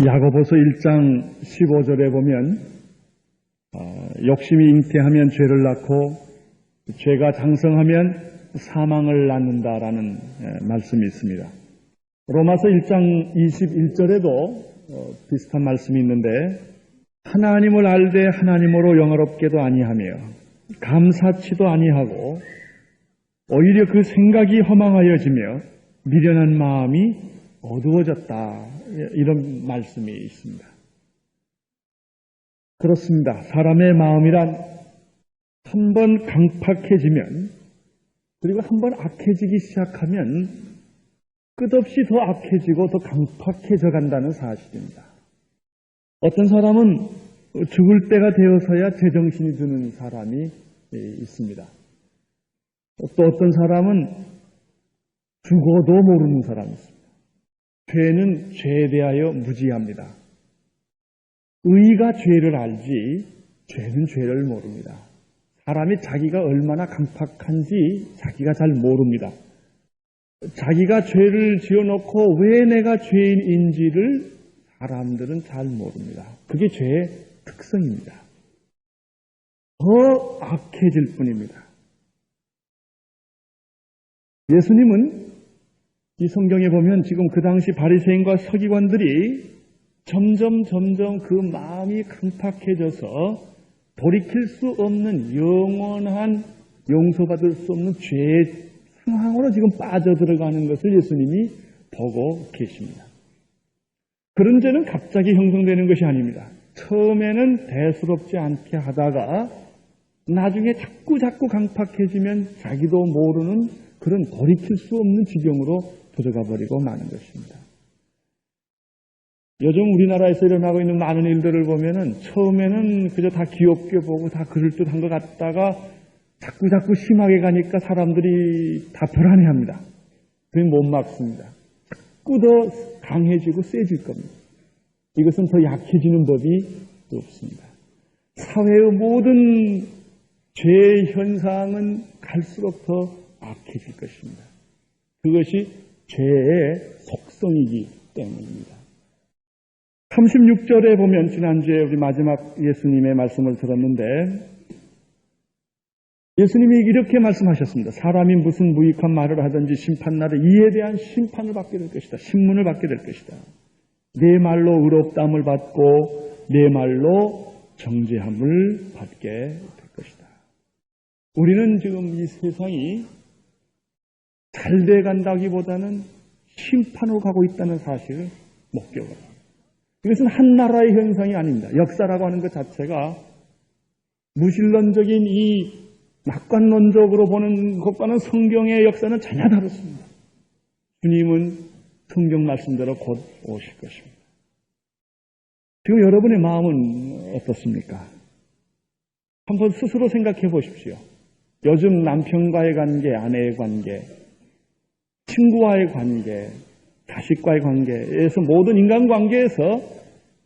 야고보서 1장 15절에 보면 욕심이 잉태하면 죄를 낳고 죄가 장성하면 사망을 낳는다라는 말씀이 있습니다. 로마서 1장 21절에도 비슷한 말씀이 있는데 하나님을 알되 하나님으로 영화롭게도 아니하며 감사치도 아니하고 오히려 그 생각이 허망하여지며 미련한 마음이 어두워졌다. 이런 말씀이 있습니다. 그렇습니다. 사람의 마음이란 한번 강팍해지면 그리고 한번 악해지기 시작하면 끝없이 더 악해지고 더 강팍해져 간다는 사실입니다. 어떤 사람은 죽을 때가 되어서야 제정신이 드는 사람이 있습니다. 또 어떤 사람은 죽어도 모르는 사람이 있습니다. 죄는 죄에 대하여 무지합니다. 의가 죄를 알지 죄는 죄를 모릅니다. 사람이 자기가 얼마나 강팍한지 자기가 잘 모릅니다. 자기가 죄를 지어놓고 왜 내가 죄인인지를 사람들은 잘 모릅니다. 그게 죄의 특성입니다. 더 악해질 뿐입니다. 예수님은 이 성경에 보면 지금 그 당시 바리새인과 서기관들이 점점 그 마음이 강팍해져서 돌이킬 수 없는 영원한 용서받을 수 없는 죄의 상황으로 지금 빠져들어가는 것을 예수님이 보고 계십니다. 그런 죄는 갑자기 형성되는 것이 아닙니다. 처음에는 대수롭지 않게 하다가 나중에 자꾸 강팍해지면 자기도 모르는 그런 돌이킬 수 없는 지경으로 들어가 버리고 마는 것입니다. 요즘 우리나라에서 일어나고 있는 많은 일들을 보면은 처음에는 그저 다 귀엽게 보고 다 그럴듯한 것 같다가 자꾸 심하게 가니까 사람들이 다 불안해합니다. 그게 못 막습니다. 자꾸 더 강해지고 세질 겁니다. 이것은 더 약해지는 법이 없습니다. 사회의 모든 죄의 현상은 갈수록 더 악해질 것입니다. 그것이 죄의 속성이기 때문입니다. 36절에 보면 지난주에 우리 마지막 예수님의 말씀을 들었는데 예수님이 이렇게 말씀하셨습니다. 사람이 무슨 무익한 말을 하든지 심판날에 이에 대한 심판을 받게 될 것이다. 신문을 받게 될 것이다. 내 말로 의롭다함을 받고 내 말로 정죄함을 받게 될 것이다. 우리는 지금 이 세상이 잘 돼간다기보다는 심판으로 가고 있다는 사실을 목격을 합니다. 이것은 한 나라의 현상이 아닙니다. 역사라고 하는 것 자체가 무신론적인 이 낙관론적으로 보는 것과는 성경의 역사는 전혀 다릅니다. 주님은 성경 말씀대로 곧 오실 것입니다. 지금 여러분의 마음은 어떻습니까? 한번 스스로 생각해 보십시오. 요즘 남편과의 관계, 아내의 관계, 친구와의 관계, 자식과의 관계에서 모든 인간관계에서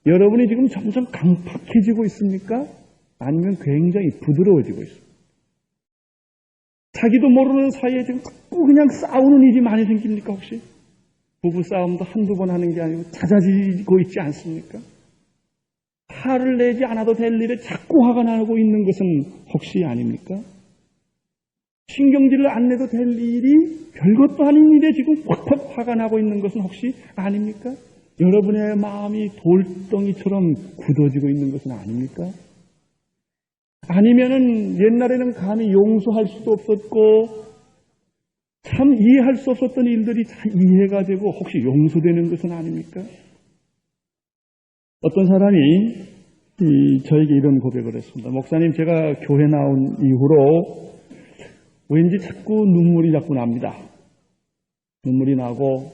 여러분이 지금 점점 강팍해지고 있습니까? 아니면 굉장히 부드러워지고 있습니까? 자기도 모르는 사이에 지금 자꾸 그냥 싸우는 일이 많이 생깁니까 혹시? 부부싸움도 한두 번 하는 게 아니고 잦아지고 있지 않습니까? 화를 내지 않아도 될 일에 자꾸 화가 나고 있는 것은 혹시 아닙니까? 신경질을 안 내도 될 일이 별것도 아닌 일에 지금 팍팍 화가 나고 있는 것은 혹시 아닙니까? 여러분의 마음이 돌덩이처럼 굳어지고 있는 것은 아닙니까? 아니면은 옛날에는 감히 용서할 수도 없었고 참 이해할 수 없었던 일들이 다 이해가 되고 혹시 용서되는 것은 아닙니까? 어떤 사람이 저에게 이런 고백을 했습니다. 목사님, 제가 교회 나온 이후로 왠지 자꾸 눈물이 자꾸 납니다. 눈물이 나고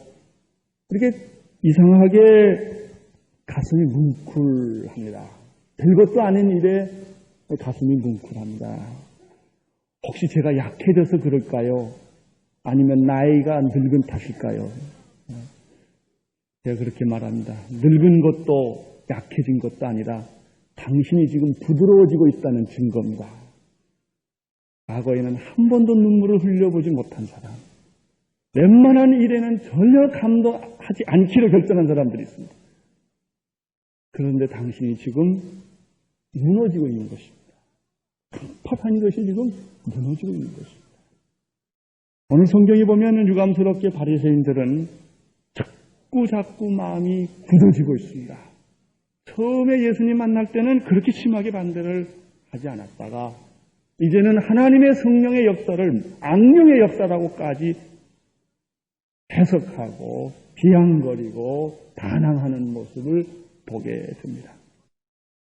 그렇게 이상하게 가슴이 뭉클합니다. 별것도 아닌 일에 가슴이 뭉클합니다. 혹시 제가 약해져서 그럴까요? 아니면 나이가 늙은 탓일까요? 제가 그렇게 말합니다. 늙은 것도 약해진 것도 아니라 당신이 지금 부드러워지고 있다는 증거입니다. 과거에는 한 번도 눈물을 흘려보지 못한 사람, 웬만한 일에는 전혀 감동하지 않기로 결정한 사람들이 있습니다. 그런데 당신이 지금 무너지고 있는 것입니다. 팍팍한 이것이 지금 무너지고 있는 것입니다. 오늘 성경에 보면 유감스럽게 바리새인들은 자꾸 마음이 굳어지고 있습니다. 처음에 예수님 만날 때는 그렇게 심하게 반대를 하지 않았다가 이제는 하나님의 성령의 역사를 악령의 역사라고까지 해석하고 비양거리고 반항하는 모습을 보게 됩니다.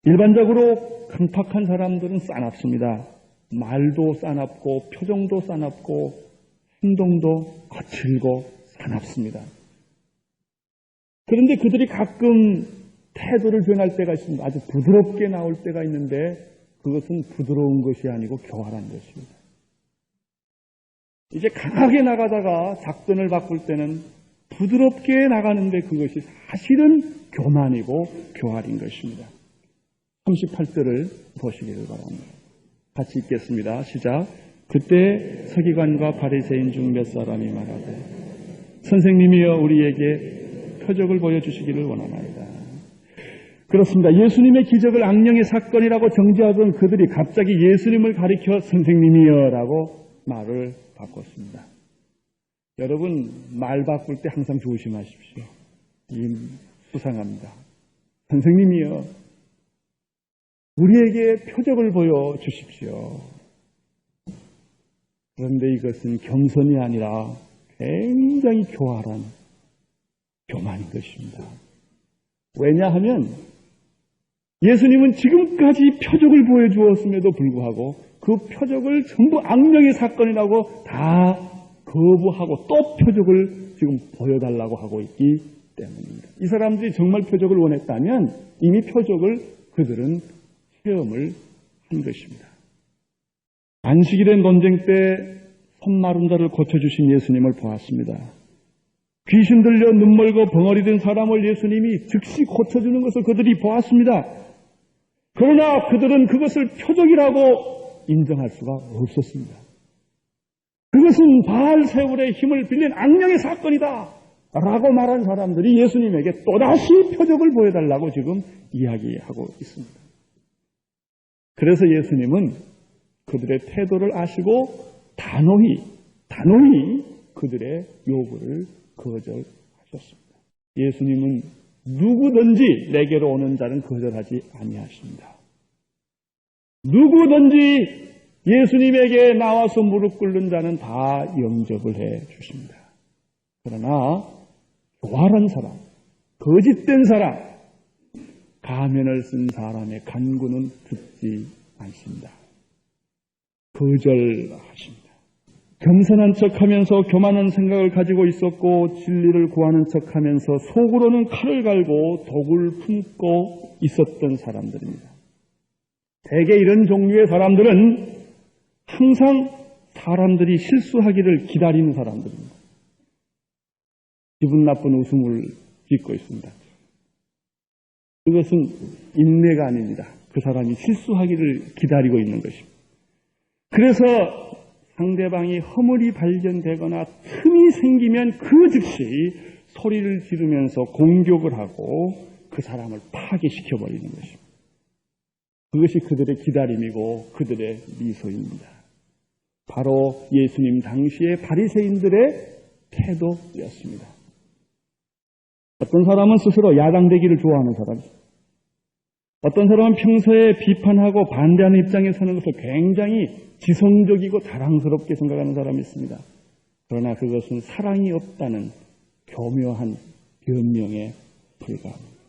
일반적으로 강팍한 사람들은 싸납습니다. 말도 싸납고 표정도 싸납고 행동도 거칠고 싸납습니다. 그런데 그들이 가끔 태도를 변할 때가 있습니다. 아주 부드럽게 나올 때가 있는데 그것은 부드러운 것이 아니고 교활한 것입니다. 이제 강하게 나가다가 작전을 바꿀 때는 부드럽게 나가는데 그것이 사실은 교만이고 교활인 것입니다. 38절을 보시기를 바랍니다. 같이 읽겠습니다. 시작. 그때 서기관과 바리새인 중 몇 사람이 말하되 선생님이여 우리에게 표적을 보여주시기를 원하나이다. 그렇습니다. 예수님의 기적을 악령의 사건이라고 정죄하던 그들이 갑자기 예수님을 가리켜 선생님이여라고 말을 바꿨습니다. 여러분 말 바꿀 때 항상 조심하십시오. 수상합니다. 선생님이여 우리에게 표적을 보여주십시오. 그런데 이것은 겸손이 아니라 굉장히 교활한 교만인 것입니다. 왜냐하면 예수님은 지금까지 표적을 보여주었음에도 불구하고 그 표적을 전부 악령의 사건이라고 다 거부하고 또 표적을 지금 보여달라고 하고 있기 때문입니다. 이 사람들이 정말 표적을 원했다면 이미 표적을 그들은 체험을 한 것입니다. 안식일의 논쟁 때 손마른 자를 고쳐주신 예수님을 보았습니다. 귀신 들려 눈멀고 벙어리 된 사람을 예수님이 즉시 고쳐주는 것을 그들이 보았습니다. 그러나 그들은 그것을 표적이라고 인정할 수가 없었습니다. 그것은 바알세울의 힘을 빌린 악령의 사건이다 라고 말한 사람들이 예수님에게 또다시 표적을 보여달라고 지금 이야기하고 있습니다. 그래서 예수님은 그들의 태도를 아시고 단호히 그들의 요구를 거절하셨습니다. 예수님은 누구든지 내게로 오는 자는 거절하지 아니하십니다. 누구든지 예수님에게 나와서 무릎 꿇는 자는 다 영접을 해 주십니다. 그러나 교활한 사람, 거짓된 사람, 가면을 쓴 사람의 간구는 듣지 않습니다. 거절하십니다. 겸손한 척하면서 교만한 생각을 가지고 있었고 진리를 구하는 척하면서 속으로는 칼을 갈고 독을 품고 있었던 사람들입니다. 대개 이런 종류의 사람들은 항상 사람들이 실수하기를 기다리는 사람들입니다. 기분 나쁜 웃음을 짓고 있습니다. 그것은 인내가 아닙니다. 그 사람이 실수하기를 기다리고 있는 것입니다. 그래서 상대방이 허물이 발견되거나 틈이 생기면 그 즉시 소리를 지르면서 공격을 하고 그 사람을 파괴시켜버리는 것입니다. 그것이 그들의 기다림이고 그들의 미소입니다. 바로 예수님 당시의 바리새인들의 태도였습니다. 어떤 사람은 스스로 야당되기를 좋아하는 사람입니다. 어떤 사람은 평소에 비판하고 반대하는 입장에 서는 것을 굉장히 지성적이고 자랑스럽게 생각하는 사람이 있습니다. 그러나 그것은 사랑이 없다는 교묘한 변명에 불과합니다.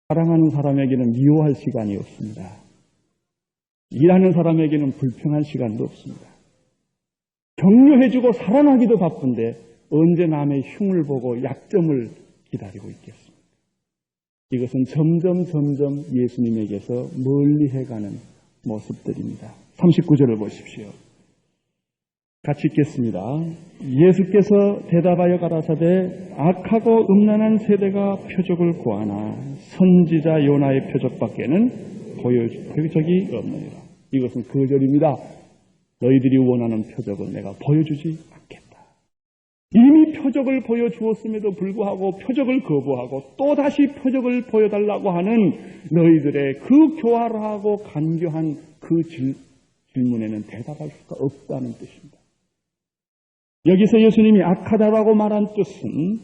사랑하는 사람에게는 미워할 시간이 없습니다. 일하는 사람에게는 불평할 시간도 없습니다. 격려해주고 사랑하기도 바쁜데 언제 남의 흉을 보고 약점을 기다리고 있겠습니까? 이것은 점점 예수님에게서 멀리해가는 모습들입니다. 39절을 보십시오. 같이 읽겠습니다. 예수께서 대답하여 가라사대 악하고 음란한 세대가 표적을 구하나 선지자 요나의 표적밖에는 표적이 없느니라. 이것은 거절입니다. 너희들이 원하는 표적은 내가 보여주지 않겠다. 이미 표적을 보여주었음에도 불구하고 표적을 거부하고 또다시 표적을 보여달라고 하는 너희들의 그 교활하고 간교한 그 질문에는 대답할 수가 없다는 뜻입니다. 여기서 예수님이 악하다라고 말한 뜻은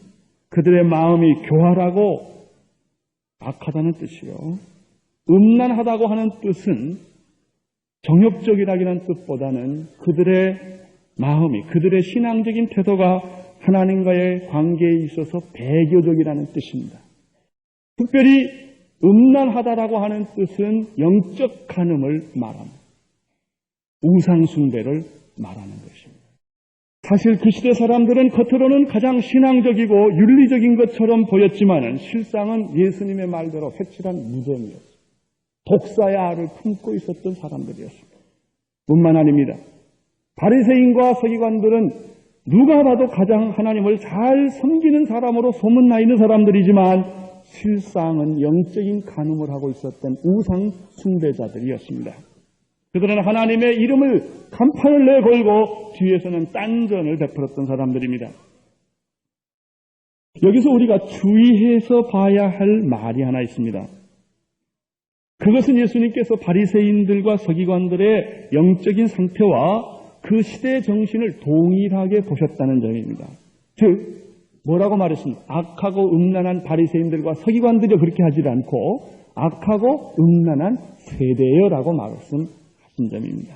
그들의 마음이 교활하고 악하다는 뜻이요. 음란하다고 하는 뜻은 정욕적이라는 뜻보다는 그들의 마음이, 그들의 신앙적인 태도가 하나님과의 관계에 있어서 배교적이라는 뜻입니다. 특별히 음란하다라고 하는 뜻은 영적 간음을 말합니다. 우상숭배를 말하는 것입니다. 사실 그 시대 사람들은 겉으로는 가장 신앙적이고 윤리적인 것처럼 보였지만 실상은 예수님의 말대로 회칠한 무덤이었습니다. 독사의 알을 품고 있었던 사람들이었습니다. 뿐만 아닙니다. 바리새인과 서기관들은 누가 봐도 가장 하나님을 잘 섬기는 사람으로 소문나 있는 사람들이지만 실상은 영적인 간음을 하고 있었던 우상 숭배자들이었습니다. 그들은 하나님의 이름을 간판을 내걸고 뒤에서는 딴전을 베풀었던 사람들입니다. 여기서 우리가 주의해서 봐야 할 말이 하나 있습니다. 그것은 예수님께서 바리새인들과 서기관들의 영적인 상태와 그 시대의 정신을 동일하게 보셨다는 점입니다. 즉 뭐라고 말했습니까? 악하고 음란한 바리새인들과 서기관들이 그렇게 하지 않고 악하고 음란한 세대여라고 말씀하신 점입니다.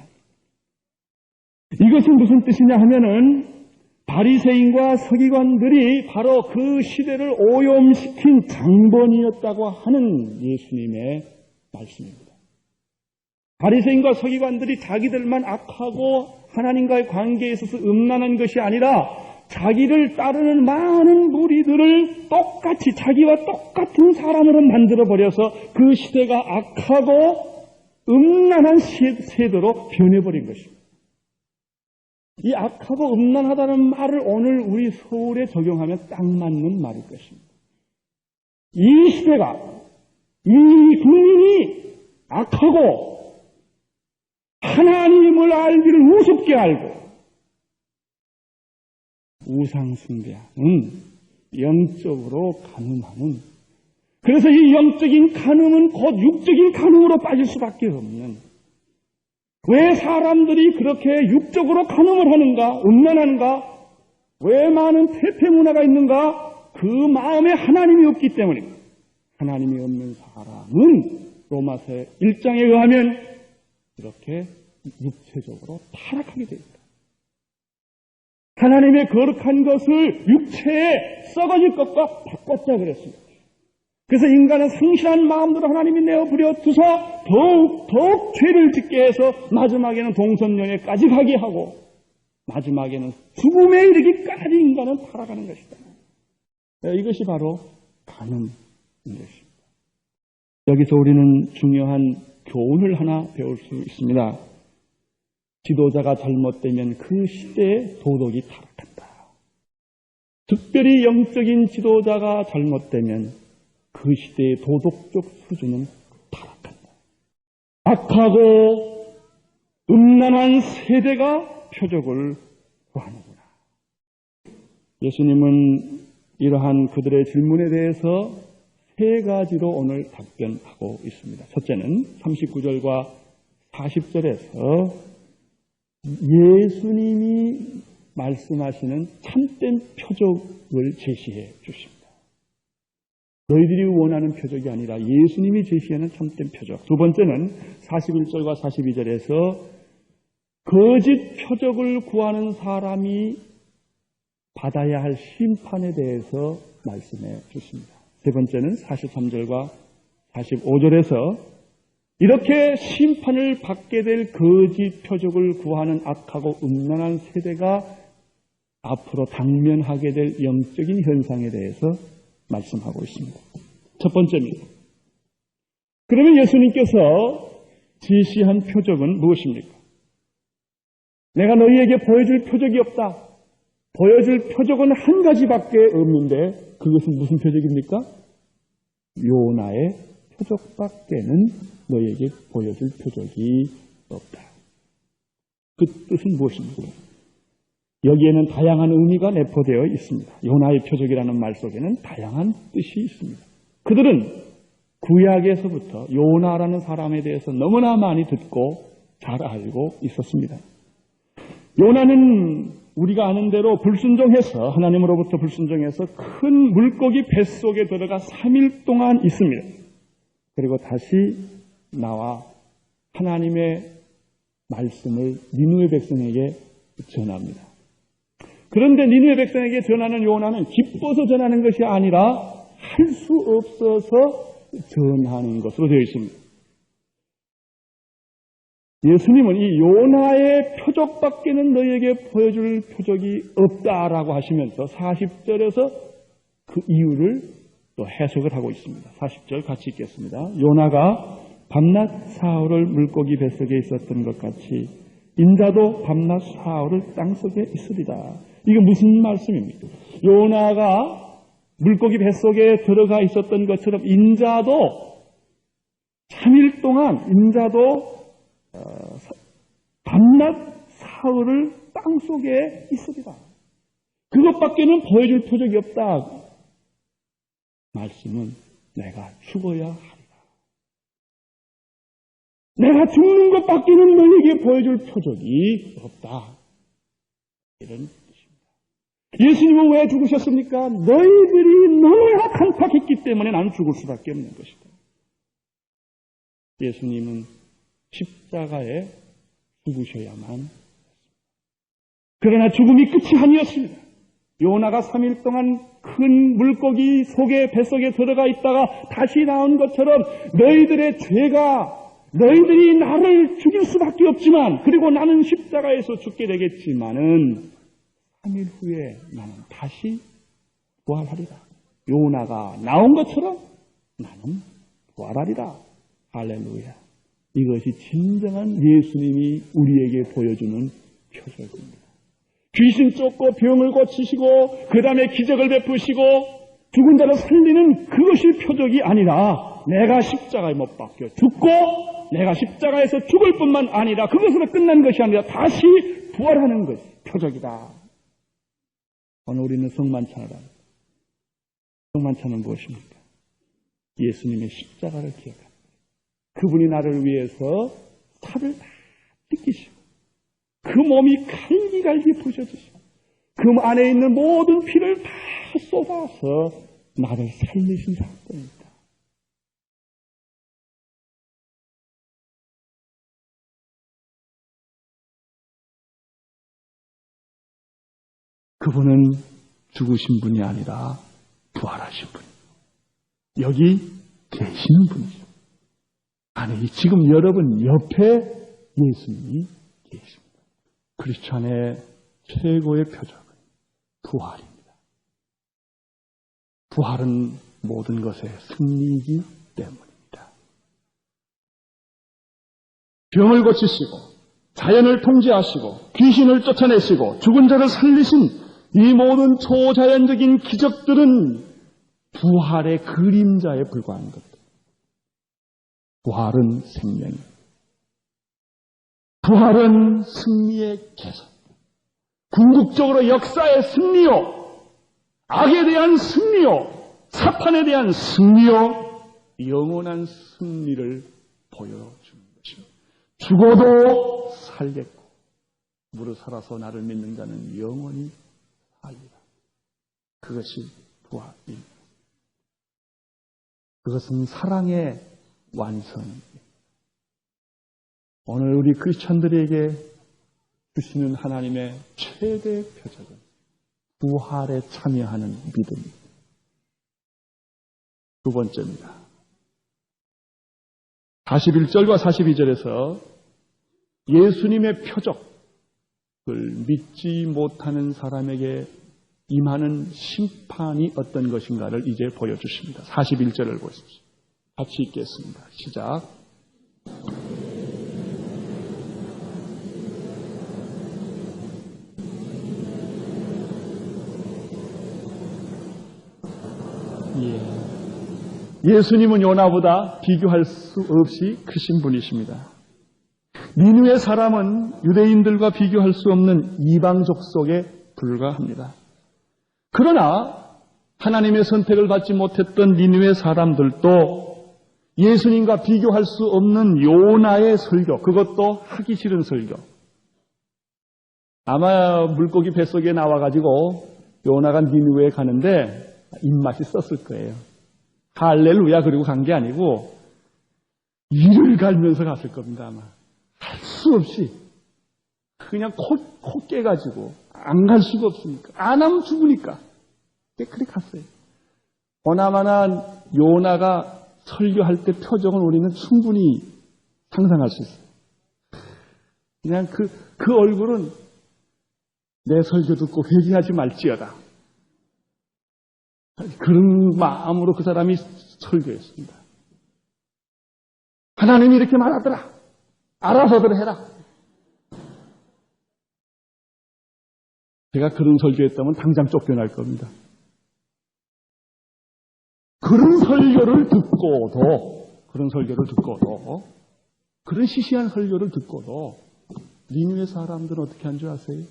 이것은 무슨 뜻이냐 하면은 바리새인과 서기관들이 바로 그 시대를 오염시킨 장본이었다고 하는 예수님의 말씀입니다. 바리새인과 서기관들이 자기들만 악하고 하나님과의 관계에 있어서 음란한 것이 아니라 자기를 따르는 많은 무리들을 똑같이 자기와 똑같은 사람으로 만들어버려서 그 시대가 악하고 음란한 세대로 변해버린 것입니다. 이 악하고 음란하다는 말을 오늘 우리 서울에 적용하면 딱 맞는 말일 것입니다. 이 시대가, 이 국민이 악하고 하나님을 알기를 우습게 알고 우상숭배하는 영적으로 간음하는, 그래서 이 영적인 간음은 곧 육적인 간음으로 빠질 수밖에 없는, 왜 사람들이 그렇게 육적으로 간음을 하는가, 음란한가, 왜 많은 퇴폐 문화가 있는가? 그 마음에 하나님이 없기 때문입니다. 하나님이 없는 사람은 로마서 1장에 의하면 이렇게 육체적으로 타락하게 됩니다. 하나님의 거룩한 것을 육체에 썩어질 것과 바꿨자 그랬습니다. 그래서 인간은 성실한 마음대로 하나님이 내어버려 두사 더욱 죄를 짓게 해서 마지막에는 동선령에까지 가게 하고 마지막에는 죽음에 이르기까지 인간은 타락하는 것이다. 이것이 바로 간음인 것입니다. 여기서 우리는 중요한 교훈을 하나 배울 수 있습니다. 지도자가 잘못되면 그 시대의 도덕이 타락한다. 특별히 영적인 지도자가 잘못되면 그 시대의 도덕적 수준은 타락한다. 악하고 음란한 세대가 표적을 구하는구나. 예수님은 이러한 그들의 질문에 대해서 세 가지로 오늘 답변하고 있습니다. 첫째는 39절과 40절에서 예수님이 말씀하시는 참된 표적을 제시해 주십니다. 너희들이 원하는 표적이 아니라 예수님이 제시하는 참된 표적. 두 번째는 41절과 42절에서 거짓 표적을 구하는 사람이 받아야 할 심판에 대해서 말씀해 주십니다. 세 번째는 43절과 45절에서 이렇게 심판을 받게 될 거짓 표적을 구하는 악하고 음란한 세대가 앞으로 당면하게 될 영적인 현상에 대해서 말씀하고 있습니다. 첫 번째입니다. 그러면 예수님께서 제시한 표적은 무엇입니까? 내가 너희에게 보여줄 표적이 없다. 보여줄 표적은 한 가지밖에 없는데 그것은 무슨 표적입니까? 요나의 표적밖에는 너희에게 보여줄 표적이 없다. 그 뜻은 무엇입니까? 여기에는 다양한 의미가 내포되어 있습니다. 요나의 표적이라는 말 속에는 다양한 뜻이 있습니다. 그들은 구약에서부터 요나라는 사람에 대해서 너무나 많이 듣고 잘 알고 있었습니다. 요나는 우리가 아는 대로 불순종해서, 하나님으로부터 불순종해서 큰 물고기 뱃속에 들어가 3일 동안 있습니다. 그리고 다시 나와 하나님의 말씀을 니느웨 백성에게 전합니다. 그런데 니느웨 백성에게 전하는 요나는 기뻐서 전하는 것이 아니라 할 수 없어서 전하는 것으로 되어 있습니다. 예수님은 이 요나의 표적밖에는 너희에게 보여줄 표적이 없다라고 하시면서 40절에서 그 이유를 또 해석을 하고 있습니다. 40절 같이 읽겠습니다. 요나가 밤낮 사흘을 물고기 뱃속에 있었던 것 같이 인자도 밤낮 사흘을 땅속에 있으리라. 이게 무슨 말씀입니까? 요나가 물고기 뱃속에 들어가 있었던 것처럼 인자도 3일 동안 인자도 밤낮 사흘을 땅속에 있으리라. 그것밖에는 보여줄 표적이 없다. 말씀은 내가 죽어야 하리라. 내가 죽는 것밖에는 너에게 보여줄 표적이 없다. 이런 예수님은 왜 죽으셨습니까? 너희들이 너무나 강팍했기 때문에 나는 죽을 수밖에 없는 것이다. 예수님은 십자가에 죽으셔야만 했습니다. 그러나 죽음이 끝이 아니었습니다. 요나가 3일 동안 큰 물고기 속에 뱃속에 들어가 있다가 다시 나온 것처럼 너희들의 죄가 너희들이 나를 죽일 수밖에 없지만, 그리고 나는 십자가에서 죽게 되겠지만은 3일 후에 나는 다시 부활하리라. 요나가 나온 것처럼 나는 부활하리라. 할렐루야. 이것이 진정한 예수님이 우리에게 보여주는 표적입니다. 귀신 쫓고 병을 고치시고 그 다음에 기적을 베푸시고 죽은 자를 살리는 그것이 표적이 아니라 내가 십자가에 못 박혀 죽고 내가 십자가에서 죽을 뿐만 아니라 그것으로 끝난 것이 아니라 다시 부활하는 것이 표적이다. 오늘 우리는 성만찬을 합니다. 성만찬은 무엇입니까? 예수님의 십자가를 기억합니다. 그분이 나를 위해서 살을 다 찢기시고 그 몸이 갈기갈기 부셔지시고 그 안에 있는 모든 피를 다 쏟아서 나를 살리신 사건입니다. 그분은 죽으신 분이 아니라 부활하신 분이에요. 여기 계시는 분이죠. 아니, 지금 여러분 옆에 예수님이 계십니다. 크리스찬의 최고의 표적은 부활입니다. 부활은 모든 것의 승리이기 때문입니다. 병을 고치시고 자연을 통제하시고 귀신을 쫓아내시고 죽은 자를 살리신 이 모든 초자연적인 기적들은 부활의 그림자에 불과한 것들. 부활은 생명입니다. 부활은 승리의 개선. 궁극적으로 역사의 승리요, 악에 대한 승리요, 사탄에 대한 승리요, 영원한 승리를 보여주는 것입니다. 죽어도 살겠고 무릇 살아서 나를 믿는 자는 영원히 살리라. 그것이 부활입니다. 그것은 사랑의 완성입니다. 오늘 우리 크리스천들에게 주시는 하나님의 최대 표적은 부활에 참여하는 믿음입니다. 두 번째입니다. 41절과 42절에서 예수님의 표적을 믿지 못하는 사람에게 임하는 심판이 어떤 것인가를 이제 보여주십니다. 41절을 보십시오. 같이 읽겠습니다. 시작. 예수님은 요나보다 비교할 수 없이 크신 분이십니다. 니느웨 사람은 유대인들과 비교할 수 없는 이방족 속의 불과합니다. 그러나 하나님의 선택을 받지 못했던 니느웨 사람들도 예수님과 비교할 수 없는 요나의 설교, 그것도 하기 싫은 설교. 아마 물고기 뱃속에 나와가지고 요나가 니느웨에 가는데 입맛이 썼을 거예요. 할렐루야 그리고 간 게 아니고 이를 갈면서 갔을 겁니다. 아마 할 수 없이 그냥 코 깨가지고 안 갈 수가 없으니까 안 하면 죽으니까 그렇게 갔어요. 보나마나 요나가 설교할 때 표정을 우리는 충분히 상상할 수 있어요. 그냥 그 얼굴은 내 설교 듣고 회개하지 말지어다. 그런 마음으로 그 사람이 설교했습니다. 하나님이 이렇게 말하더라. 알아서들 해라. 제가 그런 설교했다면 당장 쫓겨날 겁니다. 그런 설교를 듣고도 그런 시시한 설교를 듣고도 니느웨 사람들은 어떻게 한 줄 아세요?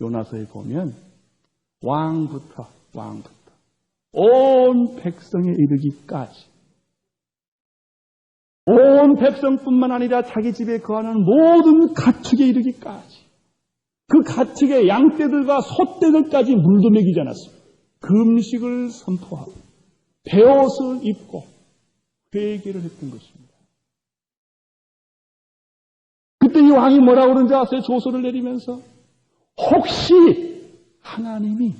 요나서에 보면 왕부터 온 백성에 이르기까지 온 백성뿐만 아니라 자기 집에 거하는 모든 가축에 이르기까지 그 가축의 양떼들과 소떼들까지 물도 먹이지 않았습니다. 금식을 선포하고 베옷을 입고 회개를 했던 것입니다. 그때 이 왕이 뭐라고 그러는지 아세요? 조서를 내리면서 혹시 하나님이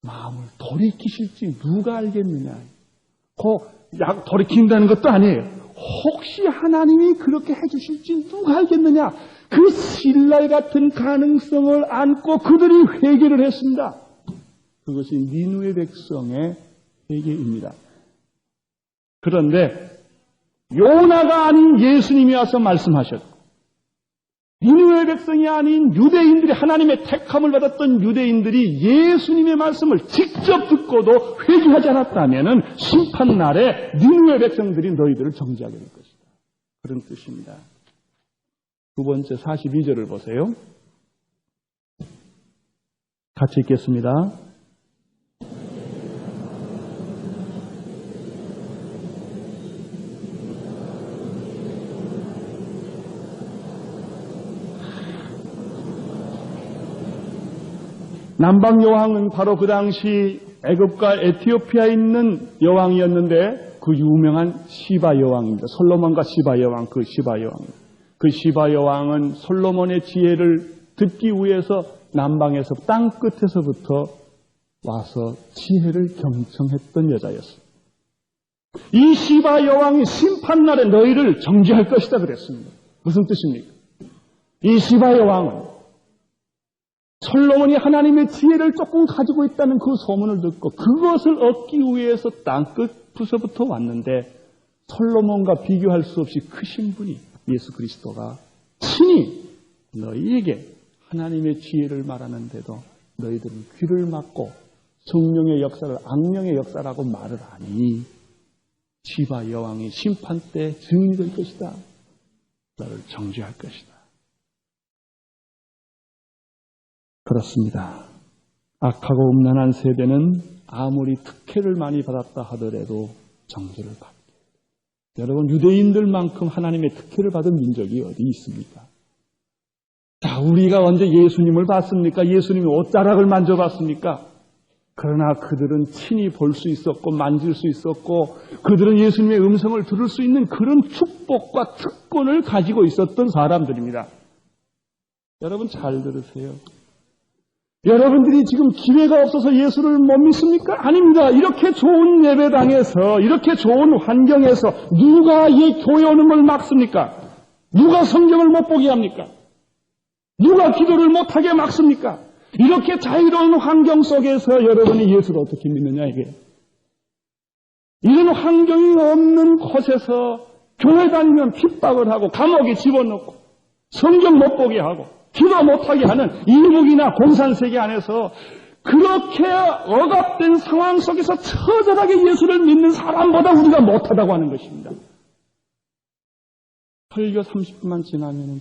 마음을 돌이키실지 누가 알겠느냐. 돌이킨다는 것도 아니에요. 혹시 하나님이 그렇게 해주실지 누가 알겠느냐. 그 신랄 같은 가능성을 안고 그들이 회개를 했습니다. 그것이 니느웨 백성의 회개입니다. 그런데 요나가 아닌 예수님이 와서 말씀하셨고 니느웨 백성이 아닌 유대인들이 하나님의 택함을 받았던 유대인들이 예수님의 말씀을 직접 듣고도 회개하지 않았다면 심판날에 니느웨 백성들이 너희들을 정죄하게 될 것이다. 그런 뜻입니다. 두 번째 42절을 보세요. 같이 읽겠습니다. 남방 여왕은 바로 그 당시 애굽과 에티오피아에 있는 여왕이었는데 그 유명한 시바 여왕입니다. 솔로몬과 시바 여왕, 그 시바 여왕은 솔로몬의 지혜를 듣기 위해서 남방에서 땅 끝에서부터 와서 지혜를 경청했던 여자였습니다. 이 시바 여왕이 심판날에 너희를 정죄할 것이다 그랬습니다. 무슨 뜻입니까? 이 시바 여왕은 솔로몬이 하나님의 지혜를 조금 가지고 있다는 그 소문을 듣고 그것을 얻기 위해서 땅끝부서부터 왔는데 솔로몬과 비교할 수 없이 크신 분이 예수 그리스도가 친히 너희에게 하나님의 지혜를 말하는데도 너희들은 귀를 막고 성령의 역사를 악령의 역사라고 말을 하니 시바 여왕이 심판 때 증인이 될 것이다. 너를 정죄할 것이다. 그렇습니다. 악하고 음란한 세대는 아무리 특혜를 많이 받았다 하더라도 정죄를 받게. 여러분 유대인들만큼 하나님의 특혜를 받은 민족이 어디 있습니까? 자, 우리가 언제 예수님을 봤습니까? 예수님이 옷자락을 만져봤습니까? 그러나 그들은 친히 볼 수 있었고 만질 수 있었고 그들은 예수님의 음성을 들을 수 있는 그런 축복과 특권을 가지고 있었던 사람들입니다. 여러분 잘 들으세요. 여러분들이 지금 기회가 없어서 예수를 못 믿습니까? 아닙니다. 이렇게 좋은 예배당에서 이렇게 좋은 환경에서 누가 이 교회 오는 걸 막습니까? 누가 성경을 못 보게 합니까? 누가 기도를 못하게 막습니까? 이렇게 자유로운 환경 속에서 여러분이 예수를 어떻게 믿느냐 이게. 이런 환경이 없는 곳에서 교회 다니면 핍박을 하고 감옥에 집어넣고 성경 못 보게 하고 기도 못하게 하는 일북이나 공산세계 안에서 그렇게 억압된 상황 속에서 처절하게 예수를 믿는 사람보다 우리가 못하다고 하는 것입니다. 설교 30분만 지나면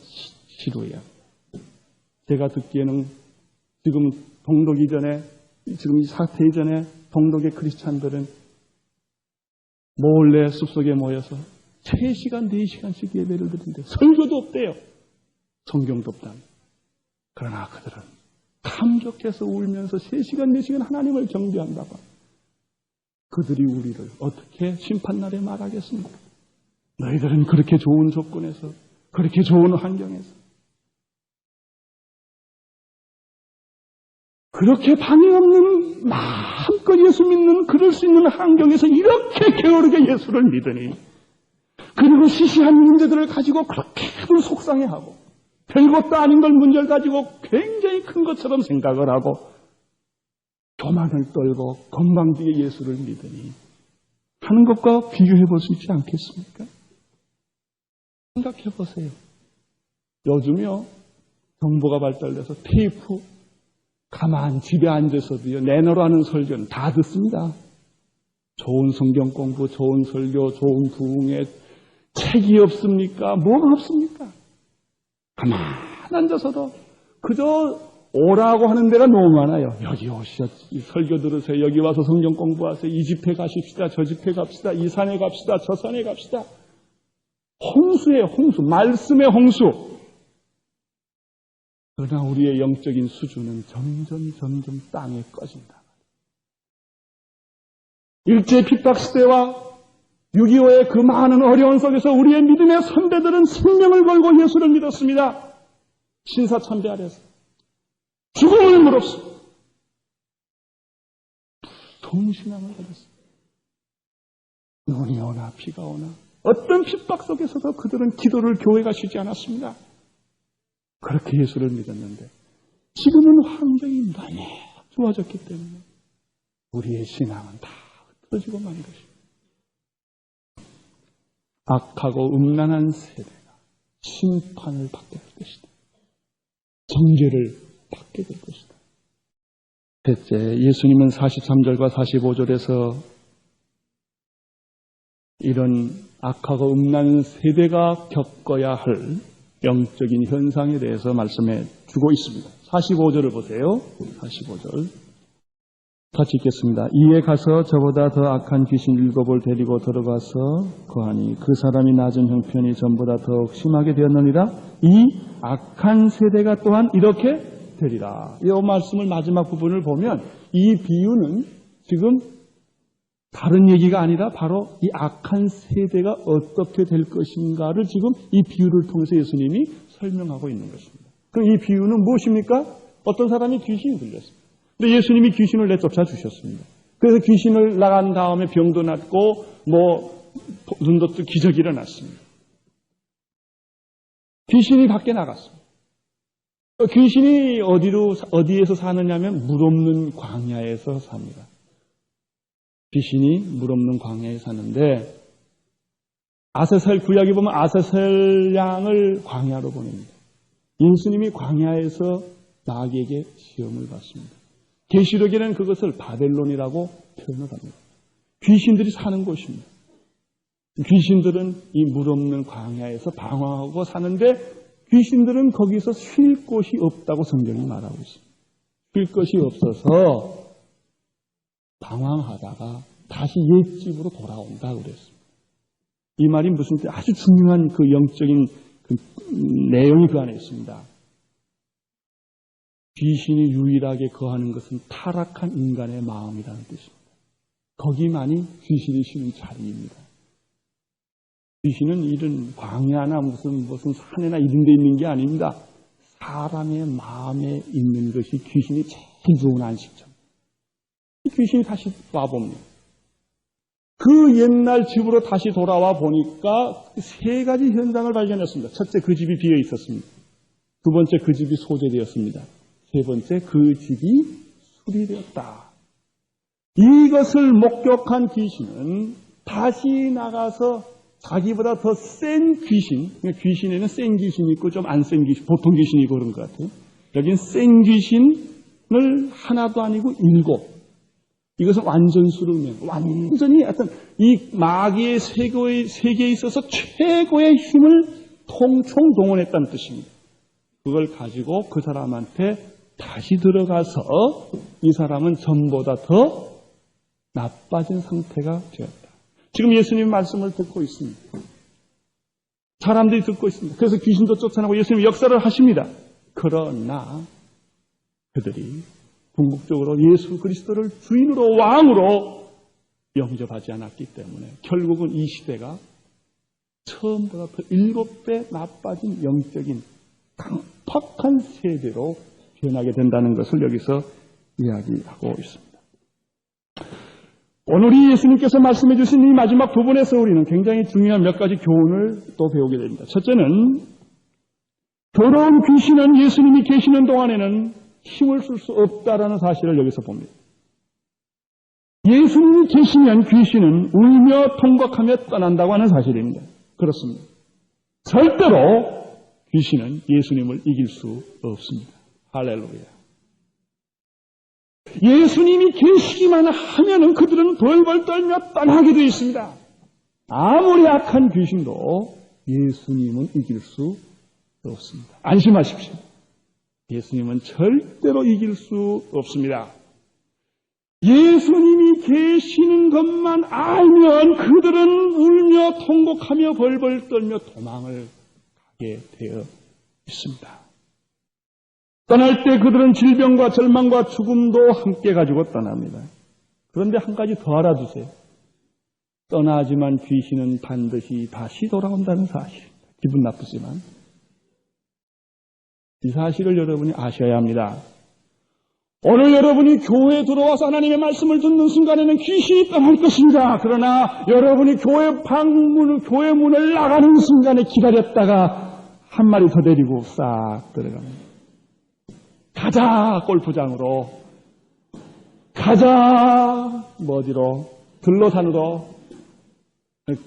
지루해요. 제가 듣기에는 지금 동독 이전에, 지금 이 사태 이전에 동독의 크리스찬들은 몰래 숲속에 모여서 3시간, 4시간씩 예배를 드린대요. 설교도 없대요. 성경도 없다. 그러나 그들은 감격해서 울면서 3시간, 4시간 하나님을 경배한다고. 그들이 우리를 어떻게 심판날에 말하겠습니까? 너희들은 그렇게 좋은 조건에서, 그렇게 좋은 환경에서, 그렇게 방해 없는 마음껏 예수 믿는, 그럴 수 있는 환경에서 이렇게 게으르게 예수를 믿으니, 그리고 시시한 문제들을 가지고 그렇게들 속상해하고, 별것도 아닌 걸 문제를 가지고 굉장히 큰 것처럼 생각을 하고, 교만을 떨고 건방지게 예수를 믿으니 하는 것과 비교해 볼 수 있지 않겠습니까? 생각해 보세요. 요즘요, 정보가 발달돼서 테이프, 가만 집에 앉아서도요, 내노라 하는 설교는 다 듣습니다. 좋은 성경 공부, 좋은 설교, 좋은 부흥회, 책이 없습니까? 뭐가 없습니까? 가만 앉아서도 그저 오라고 하는 데가 너무 많아요. 여기 오시오, 설교 들으세요. 여기 와서 성경 공부하세요. 이 집회 가십시다. 저 집회 갑시다. 이 산에 갑시다. 저 산에 갑시다. 홍수예요, 홍수. 말씀의 홍수. 그러나 우리의 영적인 수준은 점점 땅에 꺼진다. 일제 핍박 시대와 6.25의 그 많은 어려운 속에서 우리의 믿음의 선배들은 생명을 걸고 예수를 믿었습니다. 신사참배 아래서 죽음을 물었습니다. 동신앙을 가졌습니다. 눈이 오나 비가 오나 어떤 핍박 속에서도 그들은 기도를 교회가 쉬지 않았습니다. 그렇게 예수를 믿었는데 지금은 환경이 많이 좋아졌기 때문에 우리의 신앙은 다 흩어지고 만 것입니다. 악하고 음란한 세대가 심판을 받게 될 것이다. 정죄를 받게 될 것이다. 셋째, 예수님은 43절과 45절에서 이런 악하고 음란한 세대가 겪어야 할 영적인 현상에 대해서 말씀해 주고 있습니다. 45절을 보세요. 45절. 같이 읽겠습니다. 이에 가서 저보다 더 악한 귀신 7을 데리고 들어가서 거하니 그 사람이 낮은 형편이 전보다 더욱 심하게 되었느니라. 이 악한 세대가 또한 이렇게 되리라. 이 말씀을 마지막 부분을 보면 이 비유는 지금 다른 얘기가 아니라 바로 이 악한 세대가 어떻게 될 것인가를 지금 이 비유를 통해서 예수님이 설명하고 있는 것입니다. 그럼 이 비유는 무엇입니까? 어떤 사람이 귀신이 들렸습니다. 근데 예수님이 귀신을 내쫓아 주셨습니다. 그래서 귀신을 나간 다음에 병도 낫고 눈도 뜨고 기적이 일어났습니다. 귀신이 밖에 나갔습니다. 귀신이 어디에서 사느냐면 물 없는 광야에서 삽니다. 귀신이 물 없는 광야에 사는데 아세셀 구약에 보면 아세셀 양을 광야로 보냅니다. 예수님이 광야에서 나에게 시험을 받습니다. 계시록에는 그것을 바벨론이라고 표현을 합니다. 귀신들이 사는 곳입니다. 귀신들은 이 물 없는 광야에서 방황하고 사는데 귀신들은 거기서 쉴 곳이 없다고 성경이 말하고 있습니다. 쉴 곳이 없어서 방황하다가 다시 옛집으로 돌아온다 그랬습니다. 이 말이 무슨 뜻? 아주 중요한 그 영적인 그 내용이 그 안에 있습니다. 귀신이 유일하게 거하는 것은 타락한 인간의 마음이라는 뜻입니다. 거기만이 귀신이 쉬는 자리입니다. 귀신은 이런 광야나 무슨 산에나 이런 데 있는 게 아닙니다. 사람의 마음에 있는 것이 귀신이 제일 좋은 안식처. 귀신이 다시 와봅니다. 그 옛날 집으로 다시 돌아와 보니까 3가지 현상을 발견했습니다. 첫째, 그 집이 비어 있었습니다. 두 번째, 그 집이 소재되었습니다. 세 번째, 그 집이 수리되었다. 이것을 목격한 귀신은 다시 나가서 자기보다 더 센 귀신, 귀신에는 센 귀신이 있고 좀 안 센 귀신, 보통 귀신이 있고 그런 것 같아요. 여긴 센 귀신을 하나도 아니고 7. 이것은 완전수를 완전히 어떤 이 마귀의 세계에 있어서 최고의 힘을 통총 동원했다는 뜻입니다. 그걸 가지고 그 사람한테 다시 들어가서 이 사람은 전보다 더 나빠진 상태가 되었다. 지금 예수님 말씀을 듣고 있습니다. 사람들이 듣고 있습니다. 그래서 귀신도 쫓아나고 예수님이 역사를 하십니다. 그러나 그들이 궁극적으로 예수 그리스도를 주인으로 왕으로 영접하지 않았기 때문에 결국은 이 시대가 처음보다 더 7배 나빠진 영적인 강팍한 세대로 변하게 된다는 것을 여기서 이야기하고 있습니다. 오늘 이 예수님께서 말씀해 주신 이 마지막 부분에서 우리는 굉장히 중요한 몇 가지 교훈을 또 배우게 됩니다. 첫째는 더러운 귀신은 예수님이 계시는 동안에는 힘을 쓸 수 없다라는 사실을 여기서 봅니다. 예수님이 계시면 귀신은 울며 통곡하며 떠난다고 하는 사실입니다. 그렇습니다. 절대로 귀신은 예수님을 이길 수 없습니다. 할렐루야. 예수님이 계시기만 하면은 그들은 벌벌 떨며 떠나게 되어 있습니다. 아무리 악한 귀신도 예수님은 이길 수 없습니다. 안심하십시오. 예수님은 절대로 이길 수 없습니다. 예수님이 계시는 것만 알면 그들은 울며 통곡하며 벌벌 떨며 도망을 가게 되어 있습니다. 떠날 때 그들은 질병과 절망과 죽음도 함께 가지고 떠납니다. 그런데 한 가지 더 알아두세요. 떠나지만 귀신은 반드시 다시 돌아온다는 사실. 기분 나쁘지만 이 사실을 여러분이 아셔야 합니다. 오늘 여러분이 교회에 들어와서 하나님의 말씀을 듣는 순간에는 귀신이 떠날 것입니다. 그러나 여러분이 교회 문을 나가는 순간에 기다렸다가 한 마리 더 데리고 싹 들어갑니다. 가자 골프장으로, 가자 어디로, 들로산으로.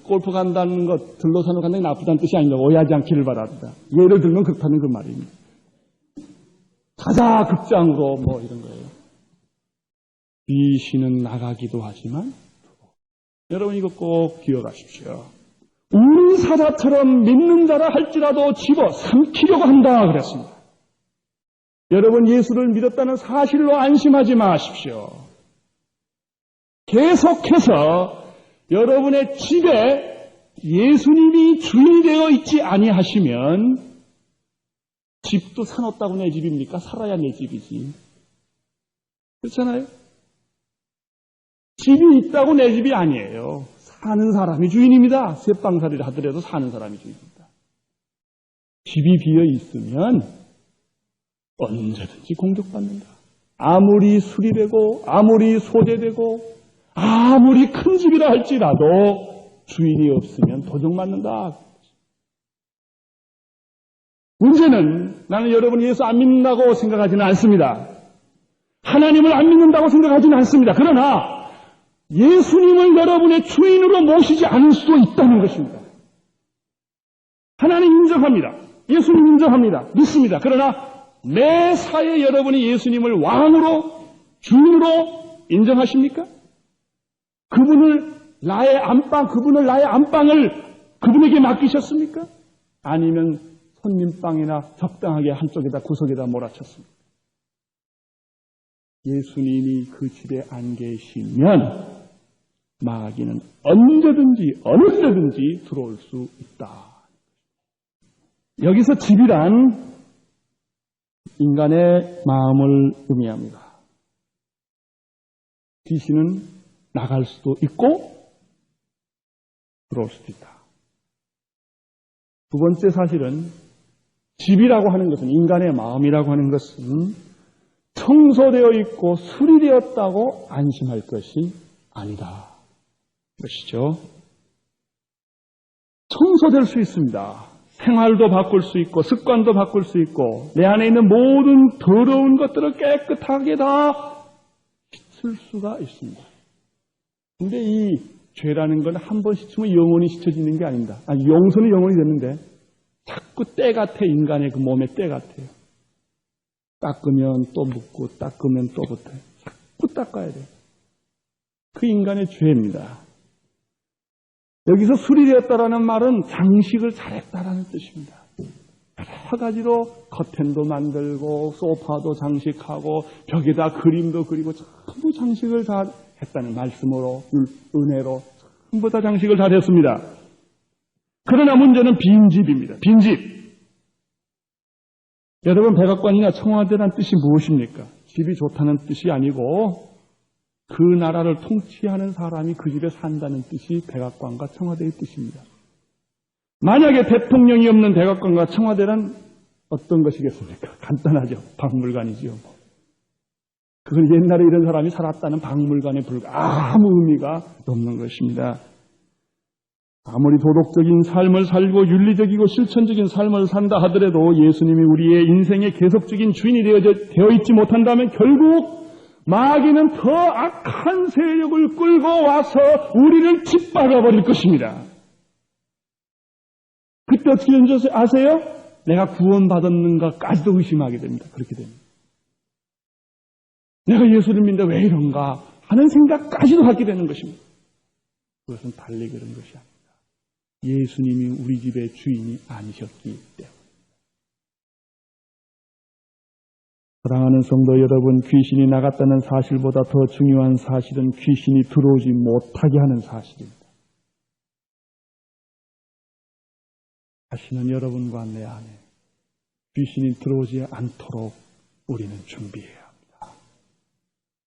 골프 간다는 것, 들로산으로 간다는 게 나쁘다는 뜻이 아닙니다. 오해하지 않기를 바랍니다. 예를 들면 그렇다는 그 말입니다. 가자 극장으로 뭐 이런 거예요. 귀신은 나가기도 하지만 여러분 이거 꼭 기억하십시오. 우리 사자처럼 믿는 자라 할지라도 집어 삼키려고 한다 그랬습니다. 여러분 예수를 믿었다는 사실로 안심하지 마십시오. 계속해서 여러분의 집에 예수님이 주인이 되어 있지 아니하시면 집도 사놓았다고 내 집입니까? 살아야 내 집이지. 그렇잖아요? 집이 있다고 내 집이 아니에요. 사는 사람이 주인입니다. 새방살이를 하더라도 사는 사람이 주인입니다. 집이 비어 있으면 언제든지 공격받는다. 아무리 수리되고 아무리 소재되고 아무리 큰 집이라 할지라도 주인이 없으면 도적맞는다. 문제는 나는 여러분이 예수 안 믿는다고 생각하지는 않습니다. 하나님을 안 믿는다고 생각하지는 않습니다. 그러나 예수님을 여러분의 주인으로 모시지 않을 수도 있다는 것입니다. 하나님 인정합니다. 예수님 인정합니다. 믿습니다. 그러나 매사에 여러분이 예수님을 왕으로 주인으로 인정하십니까? 그분을 나의 안방을 그분에게 맡기셨습니까? 아니면 손님방이나 적당하게 한쪽에다 구석에다 몰아쳤습니까? 예수님이 그 집에 안 계시면 마귀는 언제든지 어느 때든지 들어올 수 있다. 여기서 집이란 인간의 마음을 의미합니다. 귀신은 나갈 수도 있고 들어올 수도 있다. 두 번째 사실은 집이라고 하는 것은, 인간의 마음이라고 하는 것은 청소되어 있고 수리되었다고 안심할 것이 아니다. 그것이죠. 청소될 수 있습니다. 생활도 바꿀 수 있고 습관도 바꿀 수 있고 내 안에 있는 모든 더러운 것들을 깨끗하게 다 씻을 수가 있습니다. 근데 이 죄라는 건 한 번 씻으면 영원히 씻어지는 게 아닙니다. 용서는 영원히 됐는데 자꾸 때 같아. 인간의 그 몸에 때 같아요. 닦으면 또 묻고 닦으면 또 붙어요. 자꾸 닦아야 돼요. 그 인간의 죄입니다. 여기서 수리되었다라는 말은 장식을 잘했다라는 뜻입니다. 여러 가지로 커튼도 만들고 소파도 장식하고 벽에다 그림도 그리고 전부 장식을 다 했다는 말씀으로 은혜로 전부 다 장식을 다 했습니다. 그러나 문제는 빈집입니다. 빈집. 여러분, 백악관이나 청와대란 뜻이 무엇입니까? 집이 좋다는 뜻이 아니고 그 나라를 통치하는 사람이 그 집에 산다는 뜻이 백악관과 청와대의 뜻입니다. 만약에 대통령이 없는 백악관과 청와대란 어떤 것이겠습니까? 간단하죠. 박물관이죠. 그건 옛날에 이런 사람이 살았다는 박물관에 아무 의미가 없는 것입니다. 아무리 도덕적인 삶을 살고 윤리적이고 실천적인 삶을 산다 하더라도 예수님이 우리의 인생의 계속적인 주인이 되어 있지 못한다면 결국 마귀는 더 악한 세력을 끌고 와서 우리를 짓밟아 버릴 것입니다. 그때 어떻게 되는지 아세요? 내가 구원받았는가까지도 의심하게 됩니다. 그렇게 됩니다. 내가 예수를 믿는데 왜 이런가 하는 생각까지도 하게 되는 것입니다. 그것은 달리 그런 것이 아닙니다. 예수님이 우리 집의 주인이 아니셨기 때문에. 사랑하는 성도 여러분, 귀신이 나갔다는 사실보다 더 중요한 사실은 귀신이 들어오지 못하게 하는 사실입니다. 다시는 여러분과 내 안에 귀신이 들어오지 않도록 우리는 준비해야 합니다.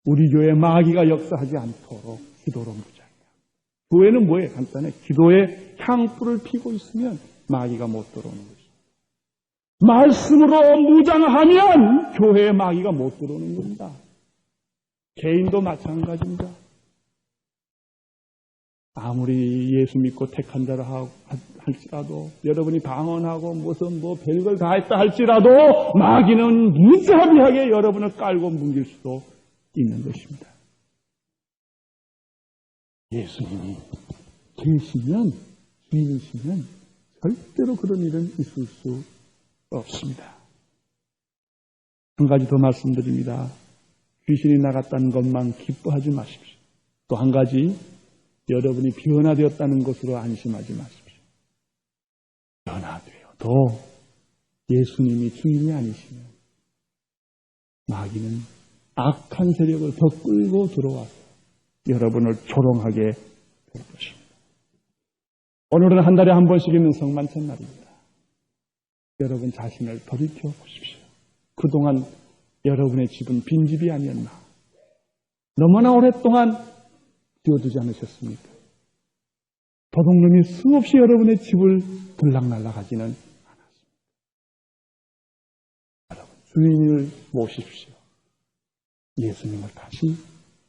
우리 교회 마귀가 역사하지 않도록 기도로 무장해야 합니다. 교회는 뭐예요? 간단해. 기도에 향불을 피고 있으면 마귀가 못 들어오는 것입니다. 말씀으로 무장하면 교회에 마귀가 못 들어오는 겁니다. 개인도 마찬가지입니다. 아무리 예수 믿고 택한 자라 할지라도, 여러분이 방언하고 무슨 별걸 다 했다 할지라도 마귀는 무자비하게 여러분을 깔고 뭉길 수도 있는 것입니다. 예수님이 계시면, 주인이시면 절대로 그런 일은 있을 수 없습니다. 한 가지 더 말씀드립니다. 귀신이 나갔다는 것만 기뻐하지 마십시오. 또 한 가지, 여러분이 변화되었다는 것으로 안심하지 마십시오. 변화되어도 예수님이 주인이 아니시면 마귀는 악한 세력을 더 끌고 들어와서 여러분을 조롱하게 될 것입니다. 오늘은 한 달에 한 번씩 있는 성만찬날입니다. 여러분 자신을 돌이켜 보십시오. 그동안 여러분의 집은 빈집이 아니었나? 너무나 오랫동안 비워두지 않으셨습니까? 도둑놈이 수없이 여러분의 집을 들락날락하지는 않았습니다. 여러분, 주인을 모십시오. 예수님을 다시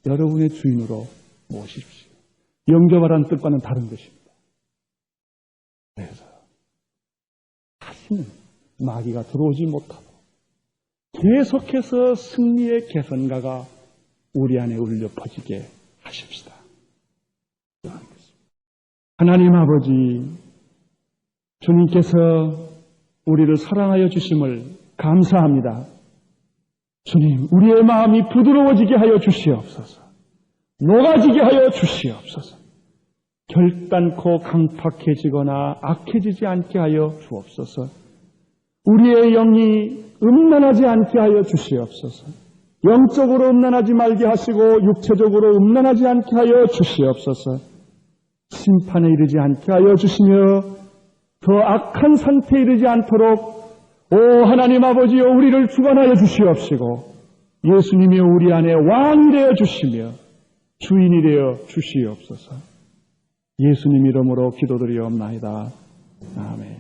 여러분의 주인으로 모십시오. 영접하라는 뜻과는 다른 것입니다. 그래서 다시는 마귀가 들어오지 못하도록 계속해서 승리의 개선가가 우리 안에 울려 퍼지게 하십시다. 하나님 아버지, 주님께서 우리를 사랑하여 주심을 감사합니다. 주님, 우리의 마음이 부드러워지게 하여 주시옵소서. 녹아지게 하여 주시옵소서. 결단코 강팍해지거나 악해지지 않게 하여 주옵소서. 우리의 영이 음란하지 않게 하여 주시옵소서. 영적으로 음란하지 말게 하시고 육체적으로 음란하지 않게 하여 주시옵소서. 심판에 이르지 않게 하여 주시며 더 악한 상태에 이르지 않도록 오 하나님 아버지여 우리를 주관하여 주시옵시고 예수님이 우리 안에 왕이 되어 주시며 주인이 되어 주시옵소서. 예수님 이름으로 기도드리옵나이다. 아멘.